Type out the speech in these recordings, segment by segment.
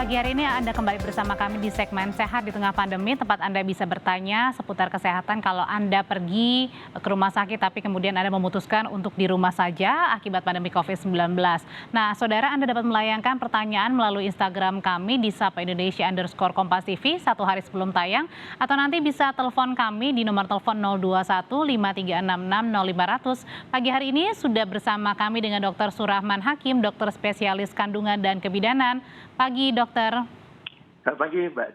Pagi hari ini Anda kembali bersama kami di segmen Sehat di Tengah Pandemi, tempat Anda bisa bertanya seputar kesehatan kalau Anda pergi ke rumah sakit tapi kemudian Anda memutuskan untuk di rumah saja akibat pandemi COVID-19. Nah, saudara, Anda dapat melayangkan pertanyaan melalui Instagram kami di @sapa_indonesia_kompas TV 1 hari sebelum tayang, atau nanti bisa telepon kami di nomor telepon 021 5366 0500. Pagi hari ini sudah bersama kami dengan Dr. Surahman Hakim, dokter spesialis kandungan dan kebidanan. Pagi, dokter. Selamat pagi, Mbak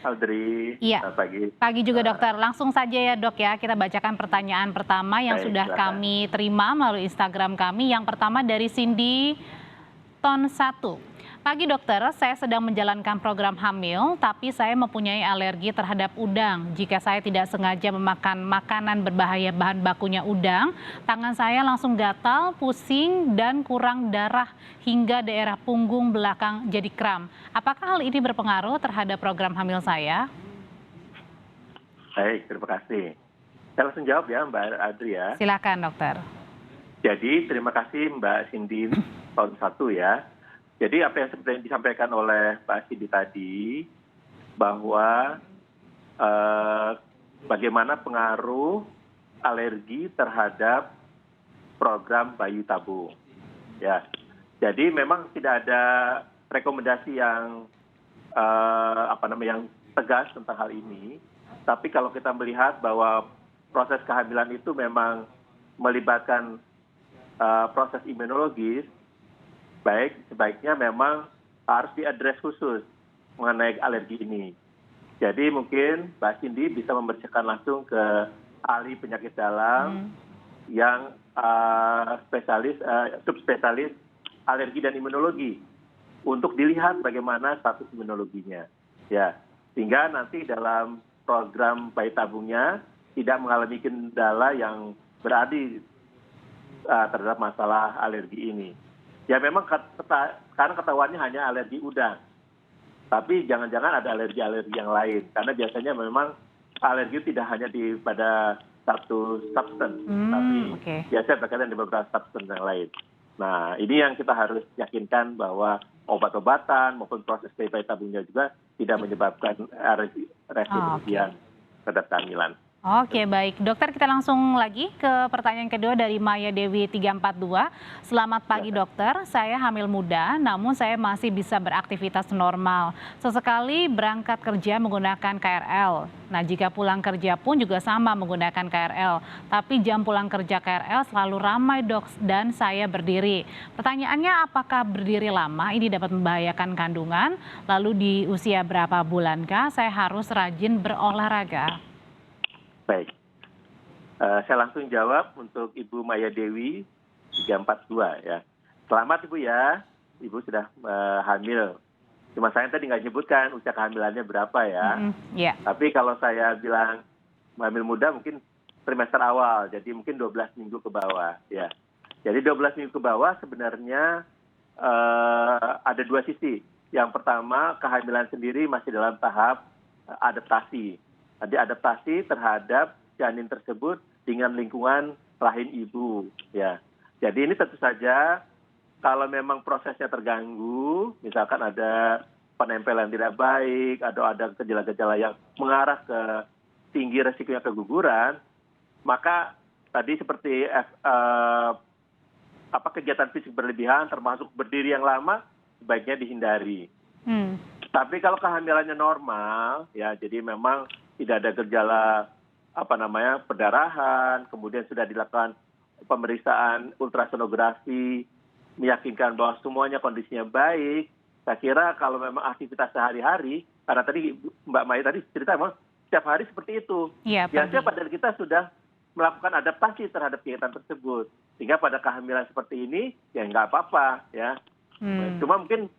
Audrey. Iya, Selamat pagi. pagi juga dokter. Langsung saja ya dok ya, kita bacakan pertanyaan pertama yang Baik, sudah silakan. kami terima melalui Instagram kami. Yang pertama dari Cindy Ton 1. Pagi dokter, saya sedang menjalankan program hamil, tapi saya mempunyai alergi terhadap udang. Jika saya tidak sengaja memakan makanan berbahaya bahan bakunya udang, tangan saya langsung gatal, pusing, dan kurang darah hingga daerah punggung belakang jadi kram. Apakah hal ini berpengaruh terhadap program hamil saya? Baik, terima kasih. Saya langsung jawab ya, Mbak Adri ya. Silakan dokter. Jadi, terima kasih Mbak Cindy tahun 1 ya. Jadi, apa yang seperti yang disampaikan oleh Mbak Cindy tadi, bahwa bagaimana pengaruh alergi terhadap program bayi tabung. Ya, jadi memang tidak ada rekomendasi yang yang tegas tentang hal ini. Tapi kalau kita melihat bahwa proses kehamilan itu memang melibatkan proses imunologis, sebaiknya memang harus diadres khusus mengenai alergi ini. Jadi mungkin Mbak Cindy bisa memeriksakan langsung ke ahli penyakit dalam yang subspesialis alergi dan imunologi untuk dilihat bagaimana status imunologinya. Ya, sehingga nanti dalam program bayi tabungnya tidak mengalami kendala yang berarti terhadap masalah alergi ini. Ya memang sekarang ketahuannya hanya alergi udang. Tapi jangan-jangan ada alergi-alergi yang lain. Karena biasanya memang alergi tidak hanya pada satu substance, tapi biasanya berkaitan dengan beberapa substance yang lain. Nah, ini yang kita harus yakinkan bahwa obat-obatan maupun proses bayi tabungnya juga tidak menyebabkan reaksi berlebihan terhadap kehamilan. Oke, baik. Dokter, kita langsung lagi ke pertanyaan kedua dari Maya Dewi 342. Selamat pagi dokter, saya hamil muda namun saya masih bisa beraktivitas normal. Sesekali berangkat kerja menggunakan KRL. Nah, jika pulang kerja pun juga sama menggunakan KRL. Tapi jam pulang kerja KRL selalu ramai dok dan saya berdiri. Pertanyaannya, apakah berdiri lama ini dapat membahayakan kandungan? Lalu di usia berapa bulankah saya harus rajin berolahraga? Baik, saya langsung jawab untuk Ibu Maya Dewi 342 ya. Selamat Ibu ya, Ibu sudah hamil. Cuma saya tadi nggak nyebutkan usia kehamilannya berapa ya. Tapi kalau saya bilang hamil muda mungkin trimester awal, jadi mungkin 12 minggu ke bawah ya. Jadi 12 minggu ke bawah sebenarnya ada dua sisi. Yang pertama, kehamilan sendiri masih dalam tahap adaptasi. Jadi adaptasi terhadap janin tersebut dengan lingkungan rahim ibu ya. Jadi ini tentu saja kalau memang prosesnya terganggu, misalkan ada penempelan tidak baik atau ada gejala-gejala yang mengarah ke tinggi resikonya keguguran, maka tadi seperti kegiatan fisik berlebihan termasuk berdiri yang lama sebaiknya dihindari. Tapi kalau kehamilannya normal ya, jadi memang tidak ada gejala perdarahan, kemudian sudah dilakukan pemeriksaan ultrasonografi, meyakinkan bahwa semuanya kondisinya baik. Saya kira kalau memang aktivitas sehari-hari, karena tadi Mbak Maya tadi cerita memang setiap hari seperti itu. Biasanya badan kita sudah melakukan adaptasi terhadap kegiatan tersebut. Sehingga pada kehamilan seperti ini, ya nggak apa-apa ya. Cuma mungkin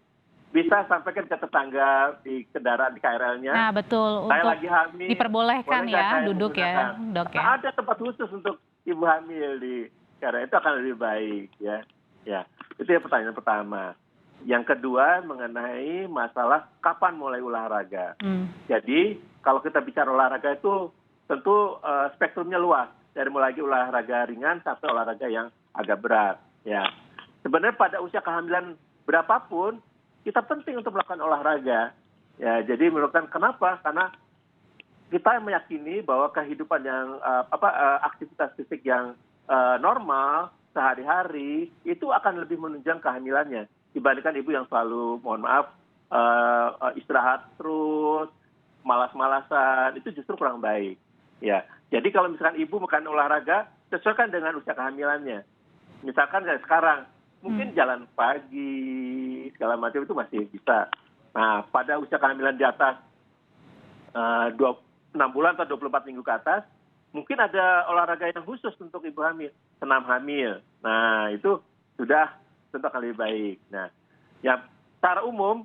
bisa sampaikan ke tetangga di kendaraan di KRL-nya. Nah, betul. Saya untuk lagi hamil. Diperbolehkan ya duduk ya, dok ya. Ada tempat khusus untuk ibu hamil di KRL, itu akan lebih baik ya. Ya, itu ya pertanyaan pertama. Yang kedua mengenai masalah kapan mulai olahraga. Jadi kalau kita bicara olahraga itu tentu spektrumnya luas, dari mulai olahraga ringan sampai olahraga yang agak berat. Ya, sebenarnya pada usia kehamilan berapapun kita penting untuk melakukan olahraga. Ya, jadi menurutkan kenapa? Karena kita meyakini bahwa kehidupan yang aktivitas fisik yang normal sehari-hari itu akan lebih menunjang kehamilannya dibandingkan ibu yang selalu, mohon maaf, istirahat terus, malas-malasan, itu justru kurang baik. Ya, jadi kalau misalkan ibu bukan olahraga, sesuaikan dengan usia kehamilannya. Misalkan kayak sekarang, mungkin jalan pagi segala macam itu masih bisa. Nah, pada usia kehamilan di atas 6 bulan atau 24 minggu ke atas, mungkin ada olahraga yang khusus untuk ibu hamil, senam hamil. Nah, itu sudah tentu akan lebih baik. Nah, yang secara umum,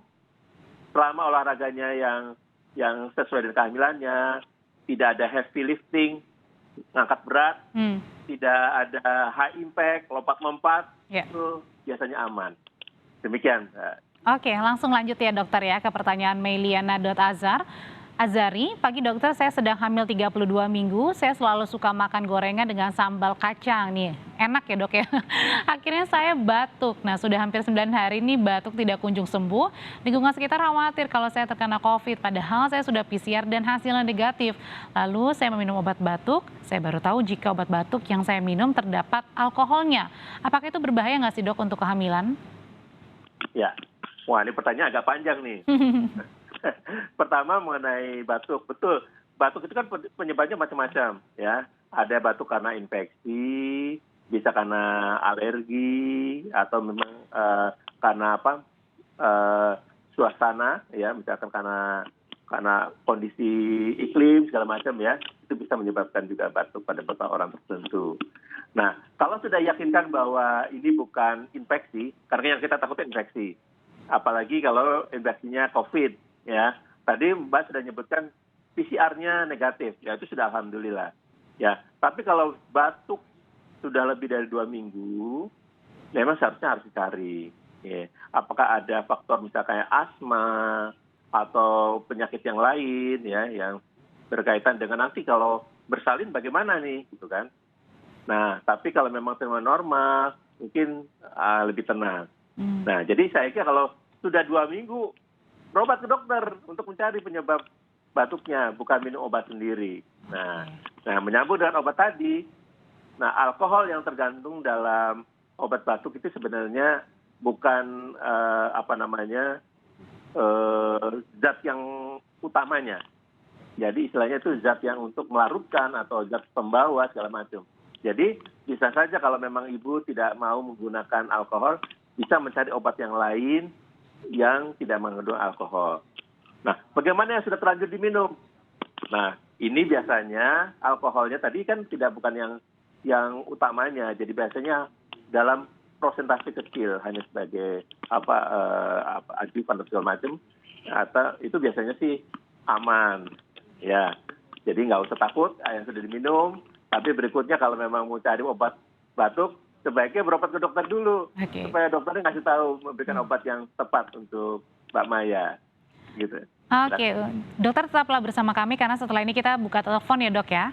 selama olahraganya yang sesuai dengan kehamilannya, tidak ada heavy lifting, ngangkat berat, tidak ada high impact, lompat-lompat, itu biasanya aman. Demikian. Oke, langsung lanjut ya dokter ya ke pertanyaan Azari, pagi dokter, saya sedang hamil 32 minggu, saya selalu suka makan gorengan dengan sambal kacang nih. Enak ya dok ya. Akhirnya saya batuk. Nah sudah hampir 9 hari ini batuk tidak kunjung sembuh. Lingkungan sekitar khawatir kalau saya terkena COVID, padahal saya sudah PCR dan hasilnya negatif. Lalu saya meminum obat batuk, saya baru tahu jika obat batuk yang saya minum terdapat alkoholnya. Apakah itu berbahaya nggak sih dok untuk kehamilan? Ya, wah ini pertanyaan agak panjang nih. Pertama mengenai batuk, betul. Batuk itu kan penyebabnya macam-macam, ya. Ada batuk karena infeksi, bisa karena alergi, atau memang karena suasana, ya, misalkan karena kondisi iklim segala macam, ya. Itu bisa menyebabkan juga batuk pada beberapa orang tertentu. Nah, kalau sudah yakinkan bahwa ini bukan infeksi, karena yang kita takutkan infeksi, apalagi kalau infeksinya COVID. Ya, tadi Mbak sudah nyebutkan PCR-nya negatif, ya itu sudah alhamdulillah. Ya, tapi kalau batuk sudah lebih dari 2 minggu, memang seharusnya harus dicari. Ya. Apakah ada faktor misalnya asma atau penyakit yang lain, ya, yang berkaitan dengan nanti kalau bersalin bagaimana nih, gitu kan? Nah, tapi kalau memang semua normal, mungkin lebih tenang. Nah, jadi saya kira kalau sudah 2 minggu, berobat ke dokter untuk mencari penyebab batuknya, bukan minum obat sendiri. Nah, menyambung dengan obat tadi, nah alkohol yang tergantung dalam obat batuk itu sebenarnya bukan zat yang utamanya. Jadi istilahnya itu zat yang untuk melarutkan atau zat pembawa segala macam. Jadi bisa saja kalau memang ibu tidak mau menggunakan alkohol, bisa mencari obat yang lain yang tidak mengandung alkohol. Nah, bagaimana yang sudah terlanjur diminum? Nah, ini biasanya alkoholnya tadi kan bukan yang utamanya. Jadi biasanya dalam prosentase kecil, hanya sebagai adjuvan atau segala macam. Atau itu biasanya sih aman. Ya, jadi nggak usah takut yang sudah diminum. Tapi berikutnya kalau memang mau cari obat batuk, sebaiknya berobat ke dokter dulu, supaya dokternya ngasih tahu memberikan obat yang tepat untuk Mbak Maya. Gitu. Oke, dokter tetaplah bersama kami karena setelah ini kita buka telepon ya dok ya.